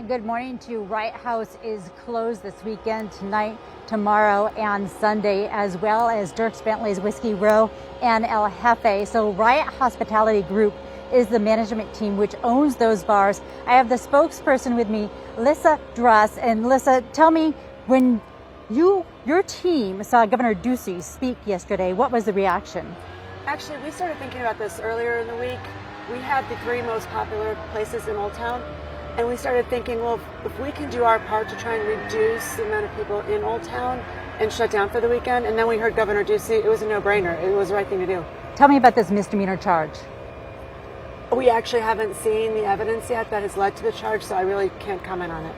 And good morning to you. Riot House is closed this weekend, tonight, tomorrow, and Sunday, as well as Dierks Bentley's Whiskey Row and El Jefe. So Riot Hospitality Group is the management team which owns those bars. I have the spokesperson with me, Lissa Druss. And Lissa, tell me, when your team saw Governor Ducey speak yesterday, what was the reaction? Actually, we started thinking about this earlier in the week. We have the three most popular places in Old Town, and we started thinking, well, if we can do our part to try and reduce the amount of people in Old Town and shut down for the weekend, and then we heard Governor Ducey, it was a no-brainer. It was the right thing to do. Tell me about this misdemeanor charge. We actually haven't seen the evidence yet that has led to the charge, so I really can't comment on it.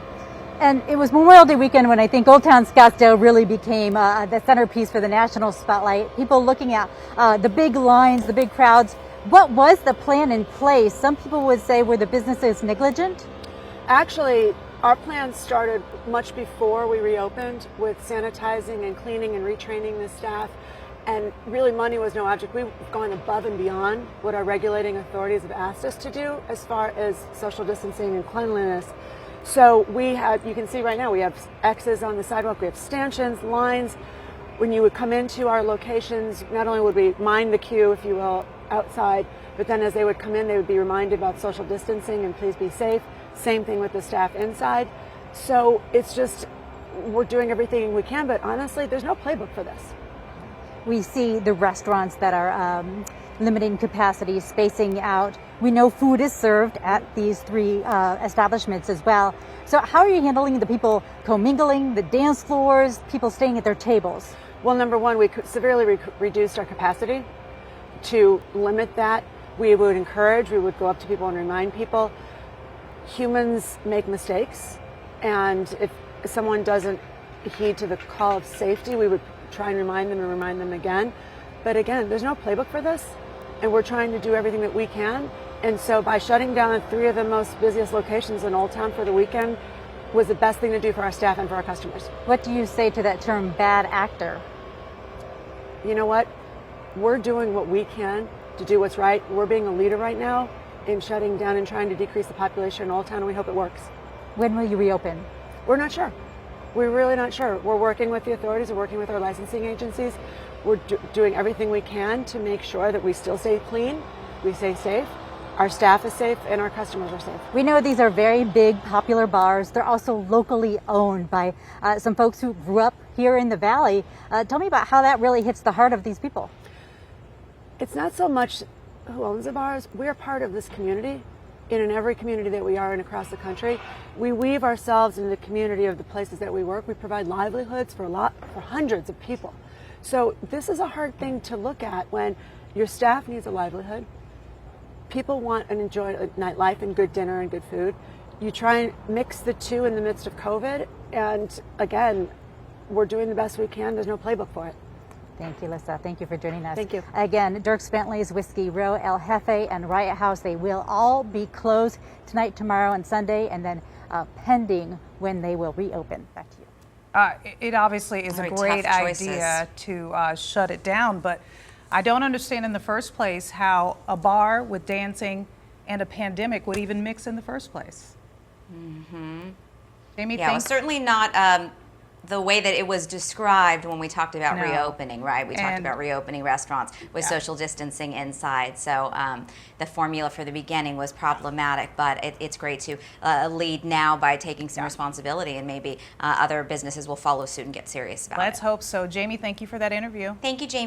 And it was Memorial Day weekend when I think Old Town Scottsdale really became the centerpiece for the national spotlight. People looking at the big lines, the big crowds. What was the plan in place? Some people would say were the businesses negligent? Actually, our plan started much before we reopened with sanitizing and cleaning and retraining the staff. And really, money was no object. We've gone above and beyond what our regulating authorities have asked us to do as far as social distancing and cleanliness. So we had, you can see right now, we have X's on the sidewalk, we have stanchions, lines. When you would come into our locations, not only would we mind the queue, if you will, outside, but then as they would come in, they would be reminded about social distancing and please be safe. Same thing with the staff inside. So it's just, we're doing everything we can, but honestly, there's no playbook for this. We see the restaurants that are limiting capacity, spacing out. We know food is served at these three establishments as well. So how are you handling the people commingling, the dance floors, people staying at their tables? Well, number one, we severely reduced our capacity. To limit that, we would encourage, we would go up to people and remind people, humans make mistakes. And if someone doesn't heed to the call of safety, we would try and remind them again. But again, there's no playbook for this, and we're trying to do everything that we can. And so by shutting down three of the most busiest locations in Old Town for the weekend was the best thing to do for our staff and for our customers. What do you say to that term, bad actor? You know what? We're doing what we can to do what's right. We're being a leader right now in shutting down and trying to decrease the population in Old Town, and we hope it works. When will you reopen? We're not sure. We're really not sure. We're working with the authorities, we're working with our licensing agencies. We're doing everything we can to make sure that we still stay clean, we stay safe, our staff is safe, and our customers are safe. We know these are very big, popular bars. They're also locally owned by some folks who grew up here in the Valley. Tell me about how that really hits the heart of these people. It's not so much who owns the bars. We're part of this community. In every community that we are in across the country, we weave ourselves into the community of the places that we work. We provide livelihoods for hundreds of people. So this is a hard thing to look at when your staff needs a livelihood. People want and enjoy a nightlife and good dinner and good food. You try and mix the two in the midst of COVID, and again, we're doing the best we can. There's no playbook for it. Thank you, Lissa. Thank you for joining us. Thank you. Again, Dierks Bentley's Whiskey Row, El Jefe, and Riot House, they will all be closed tonight, tomorrow, and Sunday, and then pending when they will reopen. Back to you. It obviously is a great idea to shut it down, but I don't understand in the first place how a bar with dancing and a pandemic would even mix in the first place. Jamie, yeah, well, certainly not the way that it was described when we talked about reopening, right? We talked about reopening restaurants with social distancing inside. So the formula for the beginning was problematic, but it's great to lead now by taking some responsibility, and maybe other businesses will follow suit and get serious about it. Let's hope so. Jamie, thank you for that interview. Thank you, Jamie.